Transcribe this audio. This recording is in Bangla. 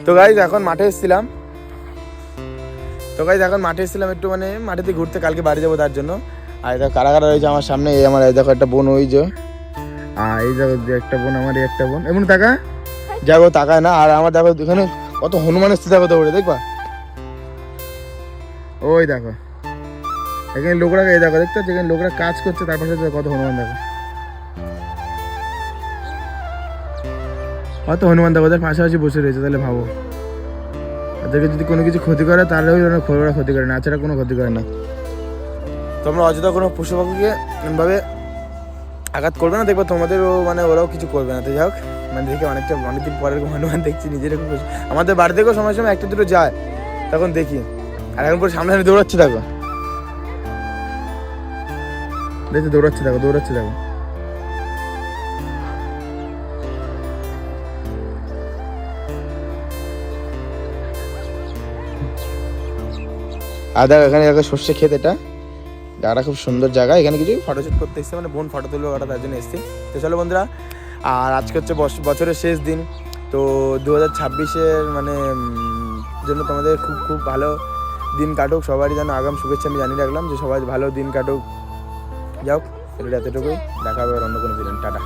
তো গাইজ এখন মাঠে এসেছিলাম একটু মানে মাঠেতে ঘুরতে, কালকে বাড়ি যাবো তার জন্য। আর এটা কারা কারা রয়েছে আমার সামনে, এই আমার এই দেখো একটা বোন, ওই যে আর এই দেখো একটা বোন, আমার এই একটা বোন, এমন টাকা যাবো তাকায় না। আর আমার দেখো এখানে কত হনুমান এসছে, দেখো দৌড়ে, দেখবা ওই দেখো এখানে লোকরা, এই দেখো দেখতে যেখানে লোকরা কাজ করছে তার পাশে কত হনুমান, দেখো কত হনুমান, দেখো ওদের পাশাপাশি বসে রয়েছে। তাহলে ভাবো ওদেরকে যদি কোনো কিছু ক্ষতি করে তাহলে ওরা ক্ষতি করে না, এছাড়া কোনো ক্ষতি করে না। তোমরা অযথা কোনো পশু পাখিকে এমনভাবে আঘাত করবে না, দেখবে তোমাদেরও মানে ওরাও কিছু করবে না। তো যাই হোক, মানে দেখে অনেকদিন পরে হনুমান দেখছি নিজের, খুব খুশি। আমাদের বাড়ি থেকেও সময় সময় একটা দুটো যায়, তখন দেখি। আর এখন পুরো সামনে দৌড়াচ্ছে, দেখো দৌড়াচ্ছে দেখো। আর দেখো এখানে দেখো সর্ষে ক্ষেত, এটা জায়গাটা খুব সুন্দর জায়গা। এখানে কিছু ফটোশুট করতে এসছে, মানে বোন ফটো তুলবে ওটা, তার জন্য এসছি। তো চলো বন্ধুরা, আর আজকে হচ্ছে বছরের শেষ দিন। তো 2026-এর মানে জন্য তোমাদের খুব খুব ভালো দিন কাটুক, সবারই যেন আগাম শুভেচ্ছা আমি জানিয়ে রাখলাম, যে সবাই ভালো দিন কাটুক। যাও, এতটুকুই, দেখা হবে অন্য কোনো দিন, টাটা।